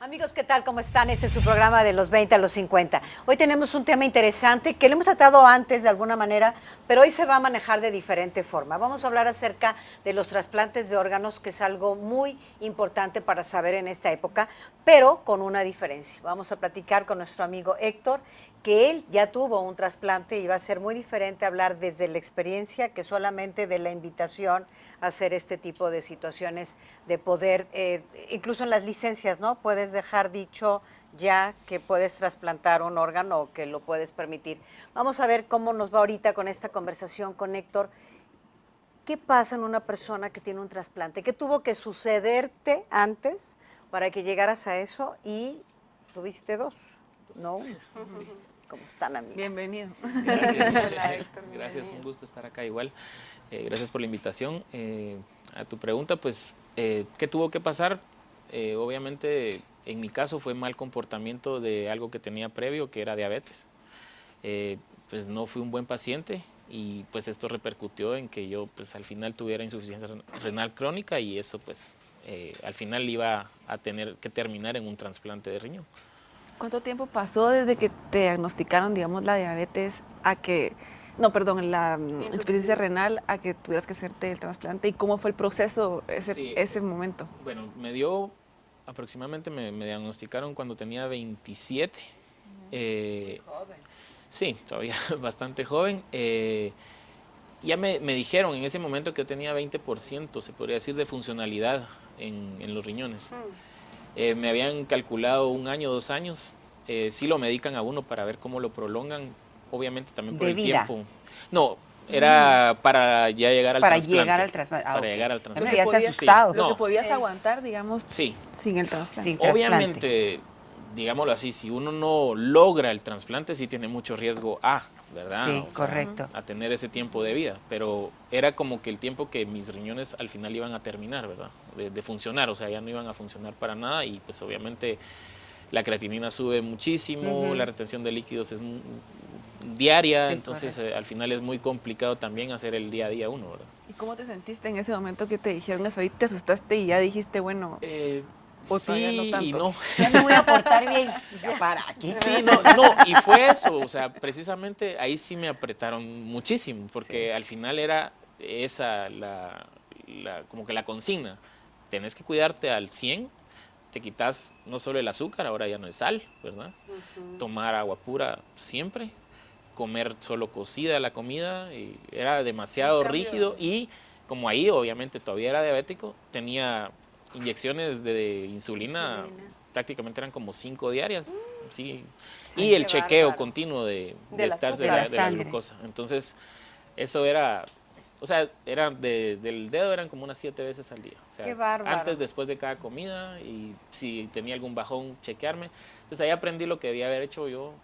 Amigos, ¿qué tal? ¿Cómo están? Este es su programa de los 20 a los 50. Hoy tenemos un tema interesante que lo hemos tratado antes de alguna manera, pero hoy se va a manejar de diferente forma. Vamos a hablar acerca de los trasplantes de órganos, que es algo muy importante para saber en esta época, pero con una diferencia. Vamos a platicar con nuestro amigo Héctor, que él ya tuvo un trasplante y va a ser muy diferente hablar desde la experiencia que solamente de la invitación a hacer este tipo de situaciones, de poder, incluso en las licencias, ¿no? Puedes dejar dicho ya que puedes trasplantar un órgano o que lo puedes permitir. Vamos a ver cómo nos va ahorita con esta conversación con Héctor. ¿Qué pasa en una persona que tiene un trasplante? ¿Qué tuvo que sucederte antes para que llegaras a eso? Y tuviste dos, ¿no? Sí. ¿Cómo están, amigos? Bienvenido. Gracias. Gracias, un gusto estar acá igual. Gracias por la invitación. A tu pregunta, pues, ¿qué tuvo que pasar? Obviamente, en mi caso fue mal comportamiento de algo que tenía previo, que era diabetes. Pues no fui un buen paciente y pues esto repercutió en que yo pues al final tuviera insuficiencia renal crónica y eso pues al final iba a tener que terminar en un trasplante de riñón. ¿Cuánto tiempo pasó desde que te diagnosticaron, digamos, la diabetes a que, no, perdón, la insuficiencia renal a que tuvieras que hacerte el trasplante? ¿Y cómo fue el proceso ese momento? Bueno, me dio aproximadamente, me diagnosticaron cuando tenía 27. Joven. Sí, todavía bastante joven. Ya me dijeron en ese momento que yo tenía 20%, se podría decir, de funcionalidad en los riñones. Me habían calculado 1 año, 2 años. Sí lo medican a uno para ver cómo lo prolongan, obviamente también por el tiempo. No, era para ya llegar al trasplante. Para llegar al trasplante. Para llegar al trasplante. Me habías asustado. Lo que podías aguantar, digamos, sí, sin el trasplante. Obviamente, digámoslo así, si uno no logra el trasplante, sí tiene mucho riesgo ¿verdad? Sí, correcto. A tener ese tiempo de vida, pero era como que el tiempo que mis riñones al final iban a terminar, ¿verdad? De funcionar, o sea, ya no iban a funcionar para nada y pues obviamente la creatinina sube muchísimo, la retención de líquidos es diaria, sí, entonces al final es muy complicado también hacer el día a día uno, ¿verdad? ¿Y cómo te sentiste en ese momento que te dijeron eso? ¿Te asustaste y ya dijiste, bueno... sí no y no. Ya me voy a portar bien. Ya para aquí. Sí, no, y fue eso, o sea, precisamente ahí sí me apretaron muchísimo, porque al final era esa como que la consigna. Tenés que cuidarte al 100, te quitas no solo el azúcar, ahora ya no es sal, ¿verdad? Tomar agua pura siempre, comer solo cocida la comida, y era demasiado rígido y como ahí obviamente todavía era diabético, tenía inyecciones de insulina, prácticamente eran como 5 diarias, sí, y el chequeo continuo de la glucosa. Entonces, eso era, o sea, del dedo eran como unas 7 veces al día. O sea, qué bárbaro. Antes, después de cada comida, y si tenía algún bajón, chequearme. Entonces, ahí aprendí lo que debía haber hecho yo,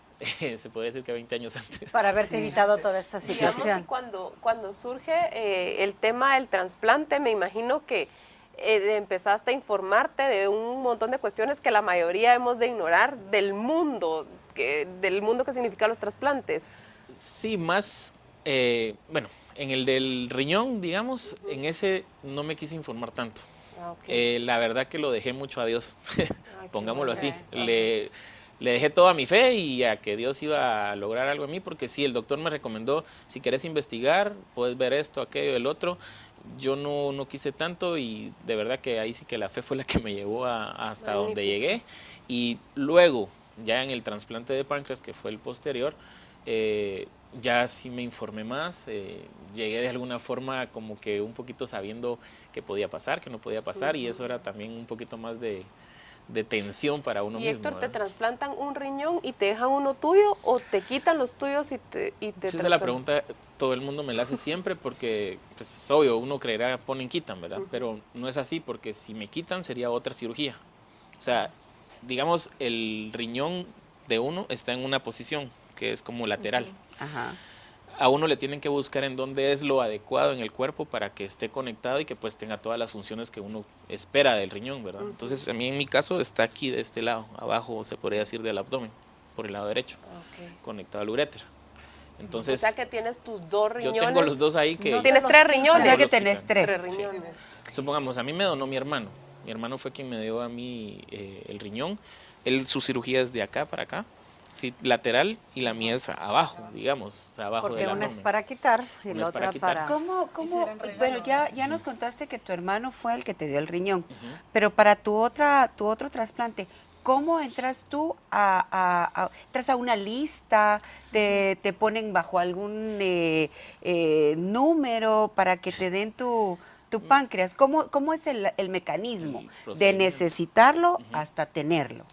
se podría decir que 20 años antes. Para haberte evitado toda esta situación. Digamos, cuando surge el tema del trasplante, me imagino que empezaste a informarte de un montón de cuestiones que la mayoría hemos de ignorar del mundo que significan los trasplantes. Sí, más, bueno, en el del riñón, digamos, en ese no me quise informar tanto. La verdad que lo dejé mucho a Dios, pongámoslo así. Le dejé toda mi fe y a que Dios iba a lograr algo en mí, porque sí, el doctor me recomendó, si querés investigar, puedes ver esto, aquello, el otro. Yo no quise tanto y de verdad que ahí sí que la fe fue la que me llevó hasta donde llegué. Y luego, ya en el trasplante de páncreas, que fue el posterior, ya sí me informé más, llegué de alguna forma como que un poquito sabiendo qué podía pasar, qué no podía pasar, y eso era también un poquito más de tensión para uno mismo. Y Héctor, ¿te trasplantan un riñón y te dejan uno tuyo o te quitan los tuyos y te esa es la pregunta, todo el mundo me la hace siempre porque pues, es obvio, uno creerá ponen quitan, ¿verdad? Pero no es así, porque si me quitan sería otra cirugía. O sea, digamos, el riñón de uno está en una posición que es como lateral. A uno le tienen que buscar en dónde es lo adecuado en el cuerpo para que esté conectado y que pues tenga todas las funciones que uno espera del riñón, ¿verdad? Entonces, a mí en mi caso está aquí de este lado, abajo se podría decir del abdomen, por el lado derecho, conectado al uréter. Entonces, o sea que tienes tus 2 riñones. Yo tengo los 2 ahí que... Tienes 3 riñones. O sea que tenés 3 riñones. Supongamos, a mí me donó mi hermano, Mi hermano fue quien me dio a mí el riñón. Su cirugía es de acá para acá, sí, lateral, y la mía es abajo, digamos, o sea, abajo Porque del una es abdomen. para quitar y Una la es para otra quitar. para... ¿Cómo? Bueno, ya nos contaste que tu hermano fue el que te dio el riñón, pero para tu otro trasplante, ¿cómo entras tú entras a una lista, te ponen bajo algún número para que te den tu páncreas? ¿Cómo es el mecanismo El de procedimiento. necesitarlo hasta tenerlo?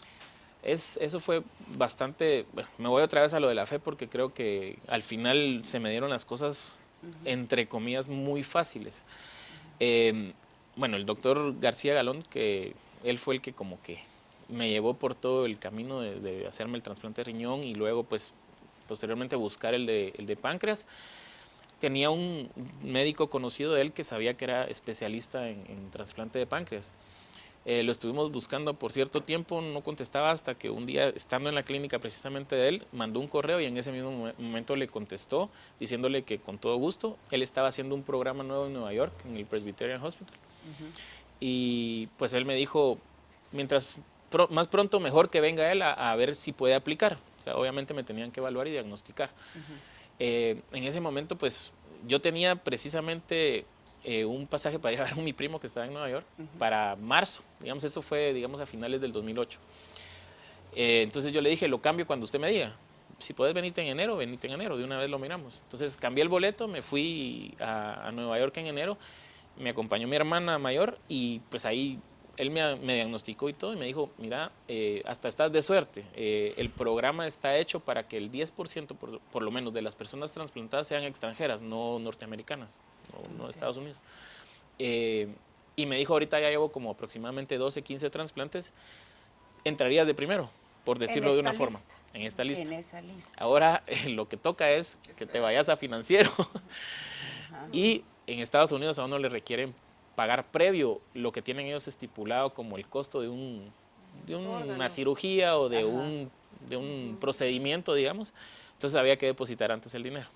Eso fue bastante, bueno, me voy otra vez a lo de la fe porque creo que al final se me dieron las cosas, entre comillas, muy fáciles. Bueno, el doctor García Galón, que él fue el que como que me llevó por todo el camino de hacerme el trasplante de riñón y luego pues posteriormente buscar el de páncreas. Tenía un médico conocido de él que sabía que era especialista en trasplante de páncreas. Lo estuvimos buscando por cierto tiempo, no contestaba hasta que un día, estando en la clínica precisamente de él, mandó un correo y en ese mismo momento le contestó diciéndole que con todo gusto, él estaba haciendo un programa nuevo en Nueva York, en el Presbyterian Hospital. Y pues él me dijo, mientras más pronto mejor que venga él a ver si puede aplicar. O sea, obviamente me tenían que evaluar y diagnosticar. En ese momento pues yo tenía precisamente un pasaje para ir a ver a mi primo que estaba en Nueva York para marzo, digamos, eso fue, digamos, a finales del 2008. Entonces yo le dije, lo cambio cuando usted me diga, si puedes venirte en enero, venite en enero, de una vez lo miramos. Entonces cambié el boleto, me fui a Nueva York en enero, me acompañó mi hermana mayor y pues ahí él me diagnosticó y todo y me dijo, mira, hasta estás de suerte, el programa está hecho para que el 10% por lo menos de las personas trasplantadas sean extranjeras, no norteamericanas, no de Estados Unidos. Y me dijo, ahorita ya llevo como aproximadamente 12, 15 trasplantes, entrarías de primero, por decirlo de una forma, en esta lista. En esa lista. Ahora lo que toca es que te vayas a financiero. Y en Estados Unidos a uno le requieren pagar previo lo que tienen ellos estipulado como el costo de una cirugía o de un procedimiento, digamos. Entonces había que depositar antes el dinero,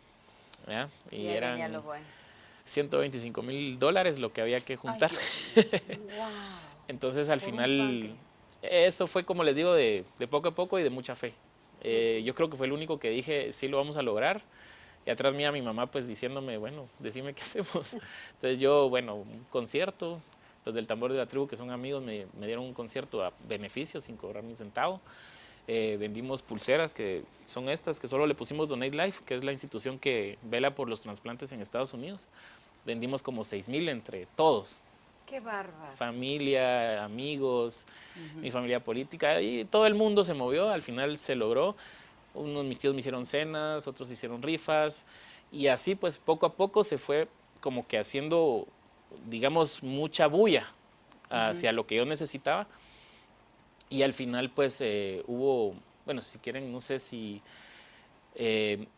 ¿ya? Y eran lo bueno. $125,000 lo que había que juntar. Entonces al final eso fue, como les digo, de poco a poco y de mucha fe. Yo creo que fue el único que dije, sí lo vamos a lograr. Y atrás mía mi mamá pues diciéndome, bueno, decime qué hacemos. Entonces yo, bueno, un concierto, los del Tambor de la Tribu que son amigos me dieron un concierto a beneficio sin cobrar ni un centavo. Vendimos pulseras que son estas, que solo le pusimos Donate Life, que es la institución que vela por los trasplantes en Estados Unidos. Vendimos como 6,000 entre todos. Qué bárbaro. Familia, amigos, mi familia política, y todo el mundo se movió, al final se logró. Mis tíos me hicieron cenas, otros hicieron rifas, y así pues poco a poco se fue como que haciendo, digamos, mucha bulla hacia lo que yo necesitaba. Y al final pues hubo, bueno, si quieren, no sé si,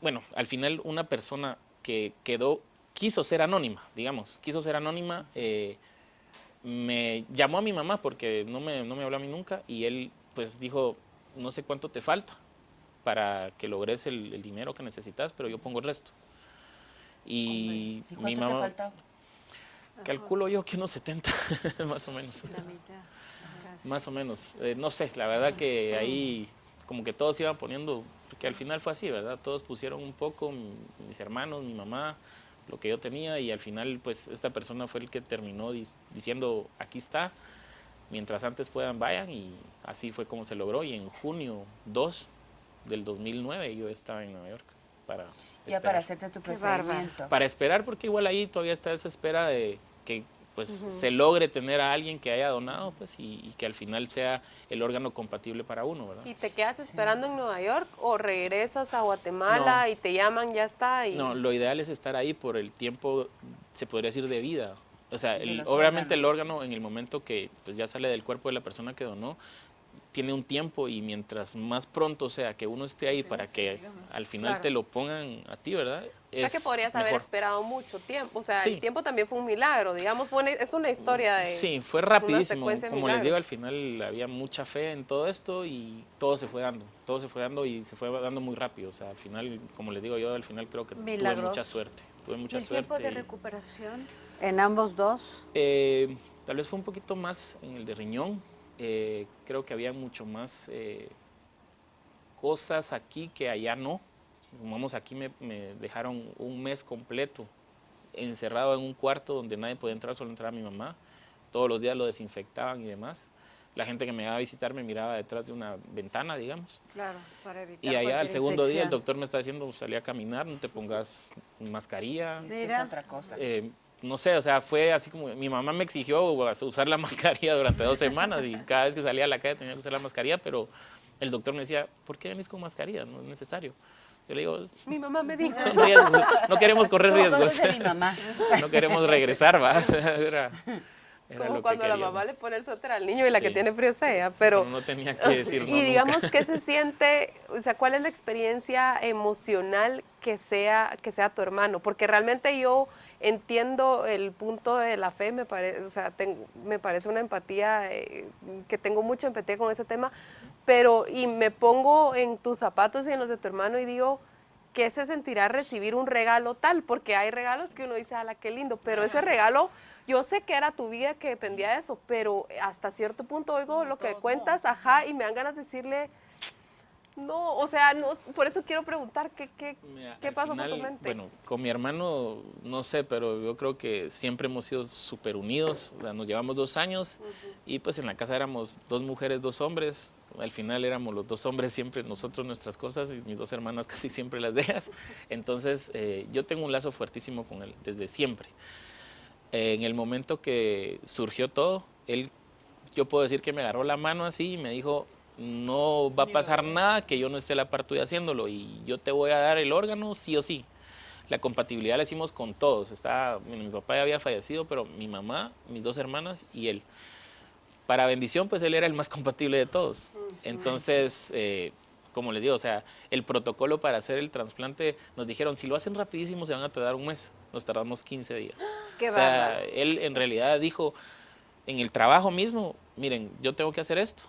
bueno, al final una persona que quiso ser anónima, digamos, me llamó a mi mamá porque no me habló a mí nunca, y él pues dijo, no sé cuánto te falta para que logres el dinero que necesitas, pero yo pongo el resto. Y ¿Y mi cuánto mamá, te faltaba? calculo yo que unos 70, más o menos. La mitad. Más o menos. No sé, la verdad que ahí como que todos iban poniendo, porque al final fue así, ¿verdad? Todos pusieron un poco, mis hermanos, mi mamá, lo que yo tenía, y al final pues esta persona fue el que terminó diciendo, aquí está, mientras antes puedan vayan, y así fue como se logró. Y en junio 2 del 2009 yo estaba en Nueva York para Ya esperar. para hacerte tu Qué bárbaro. procedimiento. Para esperar, porque igual ahí todavía está esa espera de que pues se logre tener a alguien que haya donado, pues, y que al final sea el órgano compatible para uno, ¿verdad? ¿Y te quedas esperando en Nueva York o regresas a Guatemala y te llaman, ya está? No, lo ideal es estar ahí por el tiempo, se podría decir, de vida. O sea, los obviamente el órganos. órgano en el momento que pues, ya sale del cuerpo de la persona que donó, tiene un tiempo, y mientras más pronto sea que uno esté ahí para que al final te lo pongan a ti, ¿verdad? O sea que podrías haber mejor. esperado mucho tiempo. O sea, Sí. el tiempo también fue un milagro, digamos, es una historia de... Sí, fue rapidísimo. secuencia de Como les digo, al milagros. final había mucha fe en todo esto y todo se fue dando y se fue dando muy rápido. O sea, al final, como les digo yo, al final creo que tuve Milagroso. mucha suerte. Tuve ¿Y mucha el suerte. tiempo de recuperación en ambos dos? Tal vez fue un poquito más en el de riñón. Creo que había mucho más cosas aquí que allá no. Vamos, aquí me dejaron un mes completo encerrado en un cuarto donde nadie podía entrar, solo entraba mi mamá. Todos los días lo desinfectaban y demás. La gente que me iba a visitar me miraba detrás de una ventana, digamos. Claro, para evitar Y allá cualquier al segundo día el infección. doctor me está diciendo, salí a caminar, no te pongas mascarilla. Mira. Es otra cosa. No sé, o sea, fue así como, mi mamá me exigió usar la mascarilla durante 2 semanas y cada vez que salía a la calle tenía que usar la mascarilla, pero el doctor me decía, ¿por qué venís con mascarilla? No es necesario. Yo le digo, Mi mamá me dijo. son riesgos, no queremos correr Somos riesgos, cosas de mi mamá. no queremos regresar, ¿va? Era Como lo cuando que la mamá queríamos. le pone el suéter al niño y la que Sí. tiene frío es ella, pero... No tenía que decir no Y digamos, nunca. ¿qué se siente? O sea, ¿cuál es la experiencia emocional que sea tu hermano? Porque realmente yo entiendo el punto de la fe, me parece una empatía, que tengo mucha empatía con ese tema, pero y me pongo en tus zapatos y en los de tu hermano y digo, ¿qué se sentirá recibir un regalo tal? Porque hay regalos que uno dice, ala, qué lindo, pero ese regalo, yo sé que era tu vida que dependía de eso, pero hasta cierto punto oigo lo que cuentas, ajá, y me dan ganas de decirle, no, o sea, no, por eso quiero preguntar, Mira, ¿qué al pasó final, por tu mente? Bueno, con mi hermano, no sé, pero yo creo que siempre hemos sido súper unidos. O sea, nos llevamos 2 años y pues en la casa éramos 2 mujeres, 2 hombres. Al final éramos los 2 hombres siempre, nosotros nuestras cosas y mis 2 hermanas casi siempre las de ellas. Entonces, yo tengo un lazo fuertísimo con él desde siempre. En el momento que surgió todo, yo puedo decir que me agarró la mano así y me dijo, no va a pasar nada que yo no esté a la par tuya haciéndolo y yo te voy a dar el órgano sí o sí. La compatibilidad la hicimos con todos. Mi papá ya había fallecido, pero mi mamá, mis 2 hermanas y él. Para bendición, pues él era el más compatible de todos. Entonces, como les digo, o sea, el protocolo para hacer el trasplante, nos dijeron, si lo hacen rapidísimo se van a tardar un mes. Nos tardamos 15 días. Qué O sea, bárbaro. él en realidad dijo, en el trabajo mismo, miren, yo tengo que hacer esto.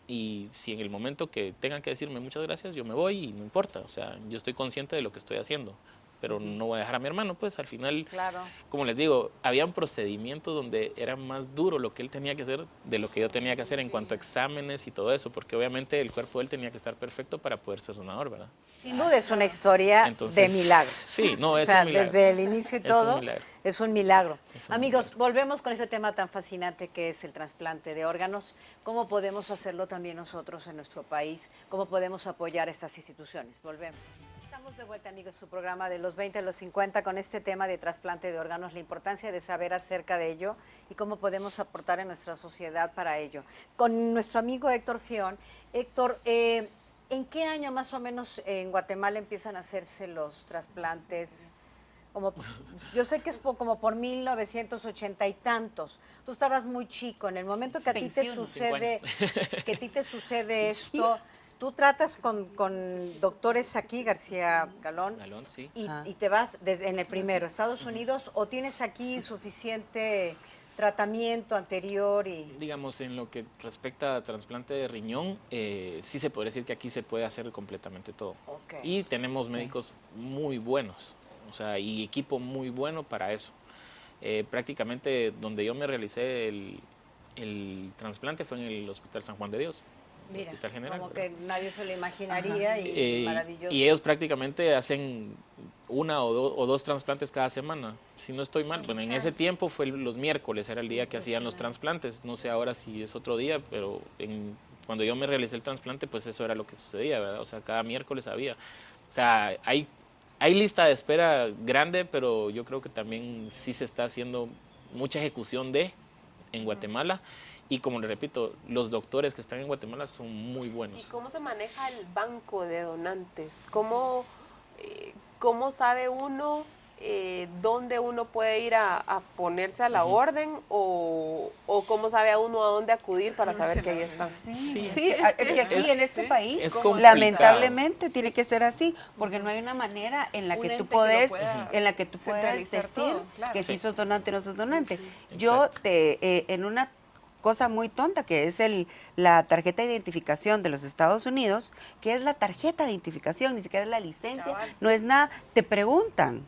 Y si en el momento que tengan que decirme muchas gracias, yo me voy y no importa. O sea, yo estoy consciente de lo que estoy haciendo. Pero no voy a dejar a mi hermano, pues al final, Claro. como les digo, habían procedimientos donde era más duro lo que él tenía que hacer de lo que yo tenía que hacer en cuanto a exámenes y todo eso, porque obviamente el cuerpo de él tenía que estar perfecto para poder ser donador, ¿verdad? Sin duda es una historia Entonces, de milagros. sí, no, O es sea, un milagro. desde el inicio y Es un todo, milagro. es un milagro. Es un Amigos, volvemos con este tema tan fascinante que es el trasplante de órganos. ¿Cómo podemos hacerlo también nosotros en nuestro país? ¿Cómo podemos apoyar estas instituciones? Volvemos. Estamos de vuelta, amigos, su programa de los 20 a los 50 con este tema de trasplante de órganos, la importancia de saber acerca de ello y cómo podemos aportar en nuestra sociedad para ello. Con nuestro amigo Héctor Fión. Héctor, ¿en qué año más o menos en Guatemala empiezan a hacerse los trasplantes? Yo sé que es como por 1980 y tantos. Tú estabas muy chico. En el momento que a ti te 21, sucede esto, tú tratas con doctores aquí, García Galón, Sí. y te vas en el primero, Estados Unidos, o tienes aquí suficiente tratamiento anterior y... Digamos, en lo que respecta a trasplante de riñón, sí se puede decir que aquí se puede hacer completamente todo. Ok. Y tenemos médicos muy buenos, o sea, y equipo muy bueno para eso. Prácticamente donde yo me realicé el trasplante fue en el Hospital San Juan de Dios. Mira, Hospital General, como ¿verdad? que nadie se lo imaginaría y maravilloso. Y ellos prácticamente hacen 1 o 2 trasplantes cada semana. Si no estoy mal, bueno, en ese tiempo fue los miércoles, era el día que hacían los trasplantes. No sé ahora si es otro día, pero cuando yo me realicé el trasplante, pues eso era lo que sucedía, ¿verdad? O sea, cada miércoles había. O sea, hay lista de espera grande, pero yo creo que también sí se está haciendo mucha ejecución en Guatemala. Y como le repito, los doctores que están en Guatemala son muy ¿Y buenos. cómo se maneja el banco de donantes? ¿Cómo sabe uno dónde uno puede ir a ponerse a la orden o cómo sabe a uno a dónde acudir para saber que ahí están? Sí, es que aquí en este país, es complicado. lamentablemente, tiene que ser así, porque no hay una manera en la Un que ente tú que lo puedes, pueda en la que tú puedas centralizar decir todo, claro. que si Sí. sos donante o no sos donante. Yo Exacto. en una cosa muy tonta que es la tarjeta de identificación de los Estados Unidos, que es la tarjeta de identificación, ni siquiera es la licencia, Cabal. no es nada, te preguntan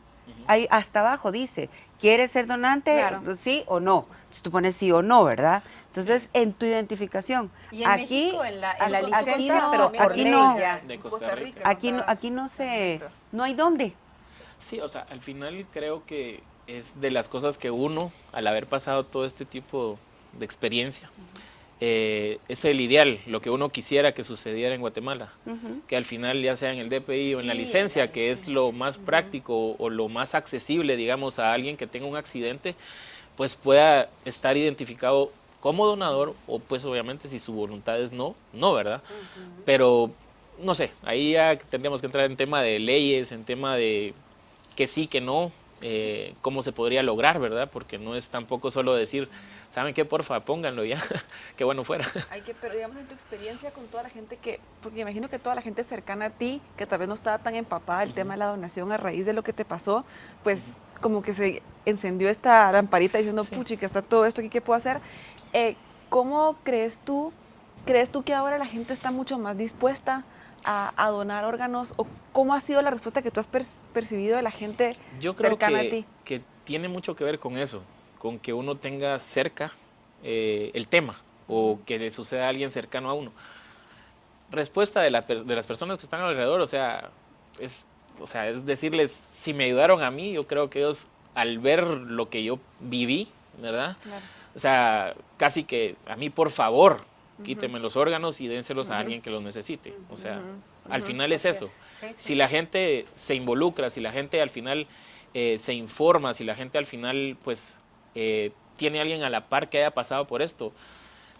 Ahí hasta abajo dice, ¿quieres ser donante? Claro. ¿Sí o no? Entonces tú pones sí o no, ¿verdad? Entonces, en tu identificación. Y en México, en la aquí licencia, no, pero por aquí ley no. ya. De Costa Rica. Aquí no hay dónde. Sí, o sea, al final creo que es de las cosas que uno, al haber pasado todo este tipo de experiencia, es el ideal, lo que uno quisiera que sucediera en Guatemala, que al final ya sea en el DPI o en la licencia, que es lo más práctico o lo más accesible, digamos, a alguien que tenga un accidente, pues pueda estar identificado como donador o pues obviamente si su voluntad es no, ¿verdad? Pero no sé, ahí ya tendríamos que entrar en tema de leyes, en tema de que sí, que no, cómo se podría lograr, ¿verdad? Porque no es tampoco solo decir, ¿saben qué? Porfa, pónganlo ya, qué bueno fuera. Pero digamos en tu experiencia con toda la gente porque imagino que toda la gente cercana a ti, que tal vez no estaba tan empapada del tema de la donación a raíz de lo que te pasó, pues como que se encendió esta lamparita diciendo, puchi, que está todo esto aquí, ¿qué puedo hacer? ¿Cómo crees tú que ahora la gente está mucho más dispuesta a donar órganos? ¿O cómo ha sido la respuesta que tú has percibido de la gente Yo creo cercana a ti? que tiene mucho que ver con eso, con que uno tenga cerca el tema o que le suceda a alguien cercano a uno. Respuesta de las personas que están alrededor, o sea, es decirles, si me ayudaron a mí, yo creo que ellos, al ver lo que yo viví, ¿verdad? Claro. O sea, casi que a mí, por favor, quíteme los órganos y dénselos a alguien que los necesite. O sea, al final es eso. Si la gente se involucra, si la gente al final se informa, si la gente al final, pues, tiene a alguien a la par que haya pasado por esto,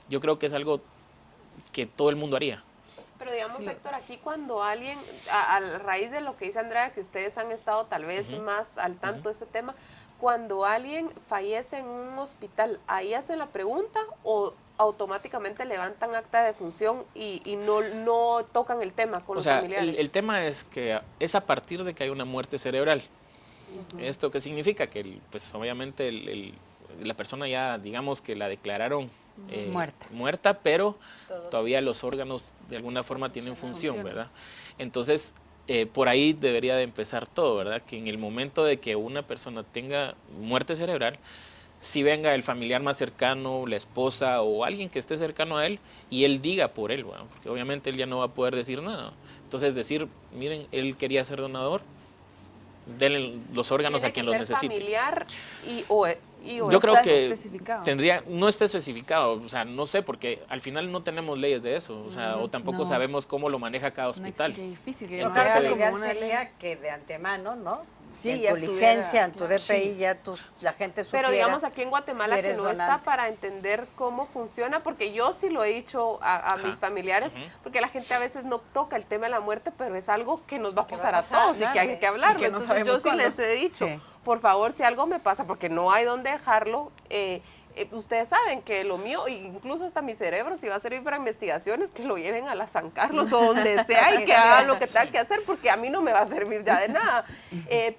yo creo que es algo que todo el mundo haría. Pero digamos, Héctor, aquí cuando alguien, a raíz de lo que dice Andrea, que ustedes han estado tal vez más al tanto de este tema, cuando alguien fallece en un hospital, ¿ahí hacen la pregunta o automáticamente levantan acta de defunción y no tocan el tema con los familiares? El tema es que es a partir de que hay una muerte cerebral. ¿Esto qué significa? Que pues obviamente la persona ya, digamos que la declararon muerta, pero todavía los órganos de alguna forma tienen función, ¿verdad? Entonces, por ahí debería de empezar todo, ¿verdad? Que en el momento de que una persona tenga muerte cerebral, si venga el familiar más cercano, la esposa o alguien que esté cercano a él y él diga por él, bueno, porque obviamente él ya no va a poder decir nada. Entonces decir, miren, él quería ser donador, denle los órganos a quien los necesite. Familiar Yo creo que especificado. no está especificado, o sea, no sé, porque al final no tenemos leyes de eso, o sea, o tampoco sabemos cómo lo maneja cada hospital. Qué difícil. Que Entonces, Claro, no lo haya ideal como una ley. sería que de antemano, ¿no? Sí, en ya tu estuviera, licencia, en tu claro. DPI, ya la gente supiera. Pero digamos aquí en Guatemala si que eres no está donante. para entender cómo funciona, porque yo sí lo he dicho a mis familiares, porque la gente a veces no toca el tema de la muerte, pero es algo que nos va a pasar a todos y que hay que hablarlo. que no Entonces yo sabemos sí cuándo. les he dicho, Sí. por favor, si algo me pasa, porque no hay dónde dejarlo, ustedes saben que lo mío, incluso hasta mi cerebro, si va a servir para investigaciones, que lo lleven a la San Carlos o donde sea y que hagan lo que tengan que hacer, porque a mí no me va a servir ya de nada.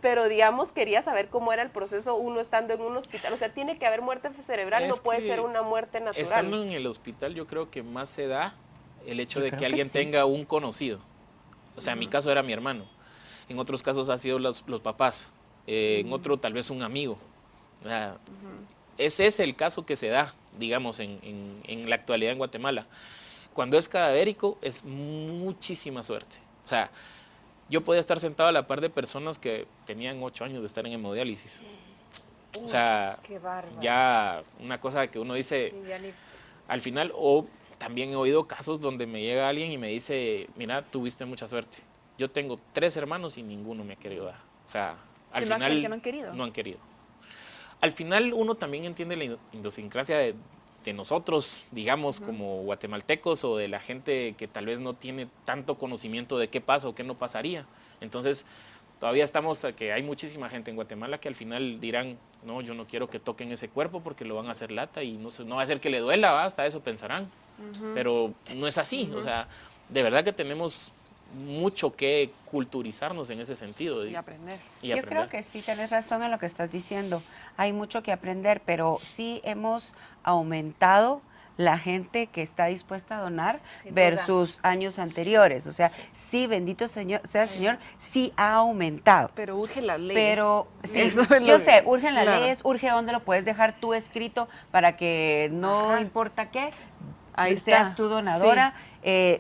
Pero digamos, quería saber cómo era el proceso uno estando en un hospital. O sea, tiene que haber muerte cerebral, no puede ser una muerte natural. Estando en el hospital, yo creo que más se da el hecho de creo que que alguien sí. tenga un conocido. O sea, en mi caso era mi hermano. En otros casos ha sido los papás. En otro tal vez un amigo. O sea, ese es el caso que se da, digamos, en la actualidad en Guatemala. Cuando es cadavérico es muchísima suerte. O sea, yo podía estar sentado a la par de personas que tenían 8 años de estar en hemodiálisis. O sea, Qué bárbaro. ya una cosa que uno dice Sí, ya ni- al final, o también he oído casos donde me llega alguien y me dice, mira, tuviste mucha suerte. Yo tengo 3 hermanos y ninguno me ha querido dar. O sea, al Que no final que no han querido. no han querido. Al final uno también entiende la idiosincrasia de nosotros, digamos, como guatemaltecos o de la gente que tal vez no tiene tanto conocimiento de qué pasa o qué no pasaría. Entonces, todavía estamos a que hay muchísima gente en Guatemala que al final dirán, no, yo no quiero que toquen ese cuerpo porque lo van a hacer lata y no va a hacer que le duela, ¿va? Hasta eso pensarán. Pero no es así, o sea, de verdad que tenemos mucho que culturizarnos en ese sentido. Y aprender. Yo creo que sí, tienes razón en lo que estás diciendo. Hay mucho que aprender, pero sí hemos aumentado la gente que está dispuesta a donar Sin versus años anteriores. O sea, sí, bendito señor, sea el Señor, sí ha aumentado. Pero urge la ley. Pero sí, Eso es yo lo sé, urgen las claro. leyes, urge dónde lo puedes dejar tú escrito para que no importa qué, Ahí seas está. tú donadora.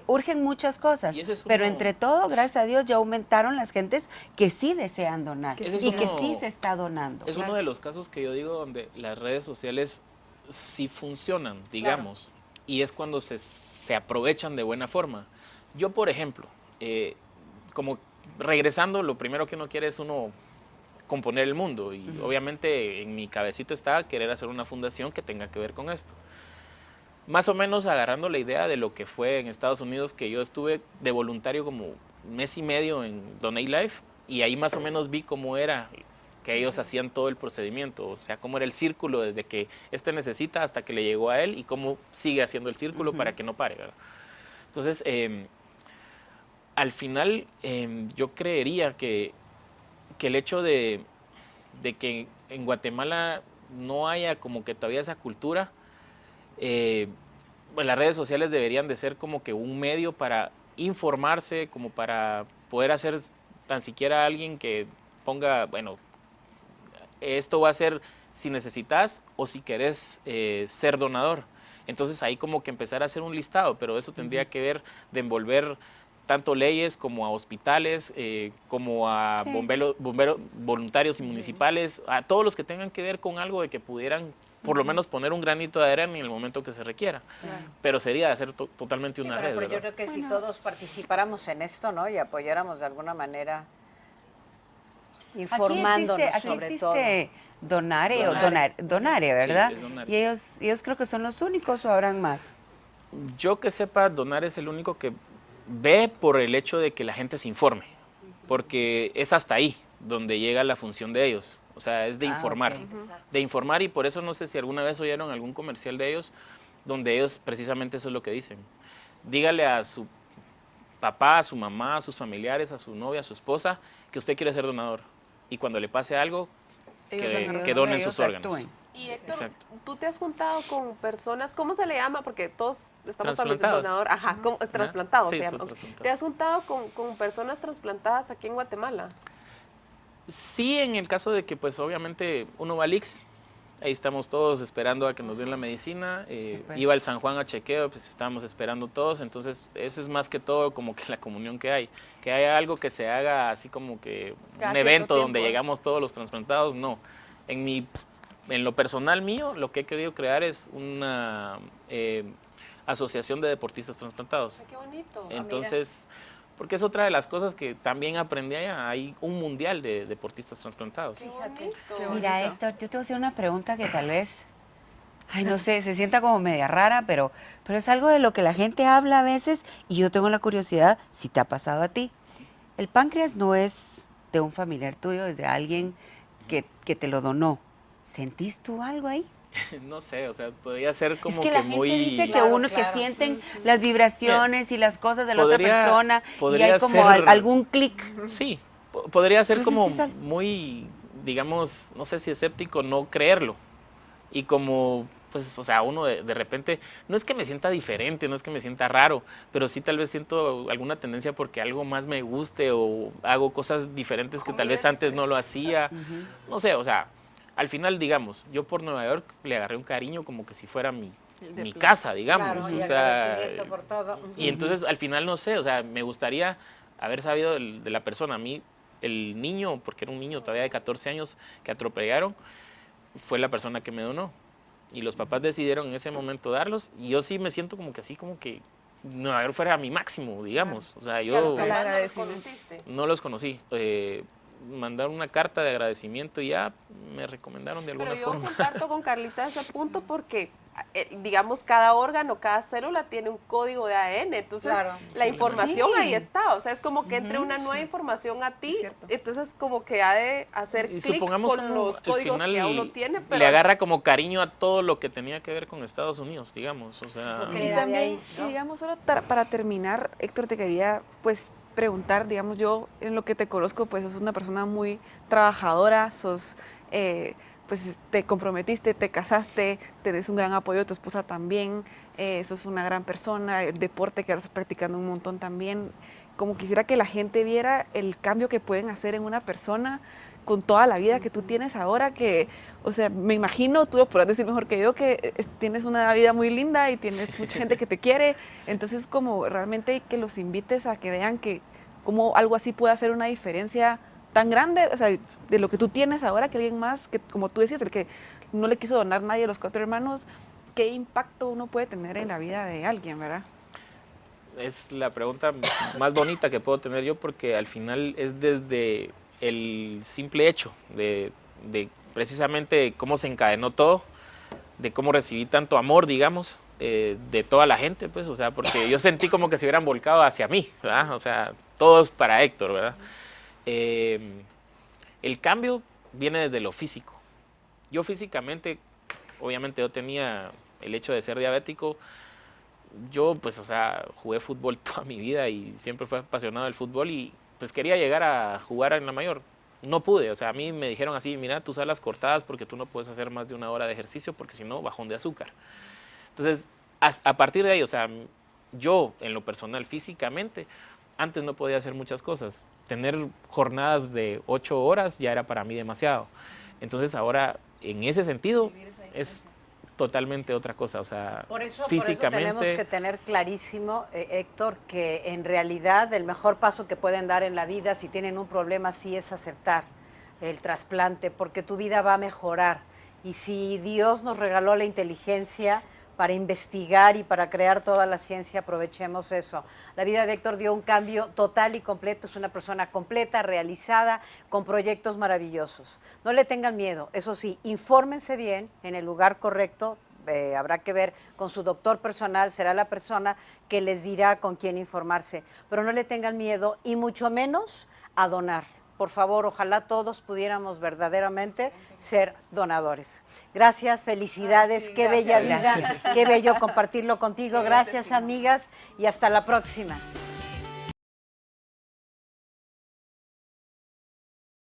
Urgen muchas cosas, Y ese es pero uno- entre todo, gracias a Dios, ya aumentaron las gentes que sí desean donar Ese es y que uno- sí se está donando. Es uno de los casos que yo digo donde las redes sociales sí funcionan, digamos, y es cuando se aprovechan de buena forma. Yo, por ejemplo, como regresando, lo primero que uno quiere es uno componer el mundo y obviamente en mi cabecita está querer hacer una fundación que tenga que ver con esto. Más o menos agarrando la idea de lo que fue en Estados Unidos, que yo estuve de voluntario como mes y medio en Donate Life y ahí más o menos vi cómo era que ellos hacían todo el procedimiento, o sea, cómo era el círculo desde que necesita hasta que le llegó a él y cómo sigue haciendo el círculo para que no pare, ¿verdad? Entonces, al final, yo creería que el hecho de que en Guatemala no haya como que todavía esa cultura, pues las redes sociales deberían de ser como que un medio para informarse, como para poder hacer tan siquiera alguien que ponga, bueno, esto va a ser si necesitas o si querés ser donador. Entonces ahí como que empezar a hacer un listado, pero eso tendría que ver de envolver tanto leyes como a hospitales, como a bomberos voluntarios y municipales, a todos los que tengan que ver con algo de que pudieran por lo menos poner un granito de arena en el momento que se requiera. Pero sería de hacer totalmente una red, Pero yo ¿verdad? creo que si todos participáramos en esto, ¿no? Y apoyáramos de alguna manera, informándonos aquí sobre existe Donare, o Donare. Donare, ¿verdad? Sí, es Donare. Y ellos creo que son los únicos o habrán más. Yo que sepa, Donar es el único que ve por el hecho de que la gente se informe, porque es hasta ahí donde llega la función de ellos, o sea, es de informar, y por eso no sé si alguna vez oyeron algún comercial de ellos, donde ellos precisamente eso es lo que dicen. Dígale a su papá, a su mamá, a sus familiares, a su novia, a su esposa, que usted quiere ser donador, y cuando le pase algo, que donen ellos sus órganos. actúen. Y Héctor, Exacto. tú te has juntado con personas, ¿cómo se le llama? Porque todos estamos hablando de Trasplantados. donador. Ajá, trasplantados Sí, se son llama. trasplantados. ¿Te has juntado con personas trasplantadas aquí en Guatemala? Sí, en el caso de que pues obviamente uno va al IX, ahí estamos todos esperando a que nos den la medicina, pues. iba al San Juan a chequeo, pues estábamos esperando todos, entonces eso es más que todo como que la comunión que hay, que haya algo que se haga así como que Cada un cierto evento donde tiempo, ¿eh? llegamos todos los trasplantados, no. En lo personal mío, lo que he querido crear es una asociación de deportistas trasplantados. Ay, qué bonito. Entonces, porque es otra de las cosas que también aprendí allá, hay un mundial de deportistas trasplantados. Qué bonito. Mira, Héctor, yo te voy a hacer una pregunta que tal vez, ay, no sé, se sienta como media rara, pero es algo de lo que la gente habla a veces y yo tengo la curiosidad si te ha pasado a ti. El páncreas no es de un familiar tuyo, es de alguien que te lo donó. ¿Sentís tú algo ahí? No sé, o sea, podría ser como Es que la gente muy... dice que Claro, uno claro. que sienten las vibraciones y las cosas de la otra Podría- persona y podría hay como ser- algún clic. Sí, podría ser ¿Tú como sentís algo? muy, digamos, no sé si escéptico no creerlo. Y como, pues, o sea, uno de repente, no es que me sienta diferente, no es que me sienta raro, pero sí tal vez siento alguna tendencia porque algo más me guste o hago cosas diferentes que tal vez antes no lo hacía. No sé, o sea, al final, digamos, yo por Nueva York le agarré un cariño como que si fuera mi casa, digamos. Claro, y o sea, agradecimiento por todo. y entonces al final no sé, o sea, me gustaría haber sabido de la persona. A mí, el niño, porque era un niño todavía de 14 años que atropellaron, fue la persona que me donó. Y los papás decidieron en ese momento darlos. Y yo sí me siento como que así, como que Nueva York fuera mi máximo, digamos. O sea, ¿Y a los yo papás no los agradecimiento. conociste? no los conocí. Mandaron una carta de agradecimiento y ya me recomendaron de alguna Pero yo forma. comparto con Carlita ese punto porque, digamos, cada órgano, cada célula tiene un código de ADN. Entonces, Claro. la información Sí. ahí está. O sea, es como que entre una nueva información a ti. cierto. Entonces, como que ha de hacer Y clic supongamos con uno, los al códigos final, que ya uno tiene. Pero le agarra como cariño a todo lo que tenía que ver con Estados Unidos, digamos. O sea, Ok. Y de también, ahí, ¿no? y digamos, solo para terminar, Héctor, te quería pues preguntar, digamos, yo en lo que te conozco, pues sos una persona muy trabajadora, sos pues te comprometiste, te casaste, tenés un gran apoyo de tu esposa también, sos una gran persona, el deporte que ahora estás practicando un montón también. Como quisiera que la gente viera el cambio que pueden hacer en una persona con toda la vida que tú tienes ahora, que, o sea, me imagino, tú lo podrás decir mejor que yo, que tienes una vida muy linda y tienes mucha gente que te quiere, entonces como realmente que los invites a que vean que como algo así puede hacer una diferencia tan grande, o sea, de lo que tú tienes ahora, que alguien más, que como tú decías, el que no le quiso donar nadie a los 4 hermanos, ¿qué impacto uno puede tener en la vida de alguien, verdad? Es la pregunta más bonita que puedo tener yo, porque al final es desde el simple hecho de precisamente cómo se encadenó todo, de cómo recibí tanto amor, digamos, de toda la gente, pues, o sea, porque yo sentí como que se hubieran volcado hacia mí, ¿verdad? O sea, todo es para Héctor, ¿verdad? El cambio viene desde lo físico. Yo físicamente, obviamente yo tenía el hecho de ser diabético. Yo, pues, o sea, jugué fútbol toda mi vida y siempre fui apasionado del fútbol y pues quería llegar a jugar en la mayor. No pude, o sea, a mí me dijeron así, mira, tus alas cortadas porque tú no puedes hacer más de 1 hora de ejercicio porque si no, bajón de azúcar. Entonces, a partir de ahí, o sea, yo en lo personal, físicamente, antes no podía hacer muchas cosas. Tener jornadas de 8 horas ya era para mí demasiado. Entonces ahora, en ese sentido, es totalmente otra cosa, o sea, físicamente. Por eso tenemos que tener clarísimo, Héctor, que en realidad el mejor paso que pueden dar en la vida si tienen un problema sí es aceptar el trasplante, porque tu vida va a mejorar. Y si Dios nos regaló la inteligencia para investigar y para crear toda la ciencia, aprovechemos eso. La vida de Héctor dio un cambio total y completo, es una persona completa, realizada, con proyectos maravillosos. No le tengan miedo, eso sí, infórmense bien en el lugar correcto, habrá que ver con su doctor personal, será la persona que les dirá con quién informarse, pero no le tengan miedo y mucho menos a donar. Por favor, ojalá todos pudiéramos verdaderamente ser donadores. Gracias, felicidades, qué bella vida, qué bello compartirlo contigo. Gracias, amigas, y hasta la próxima.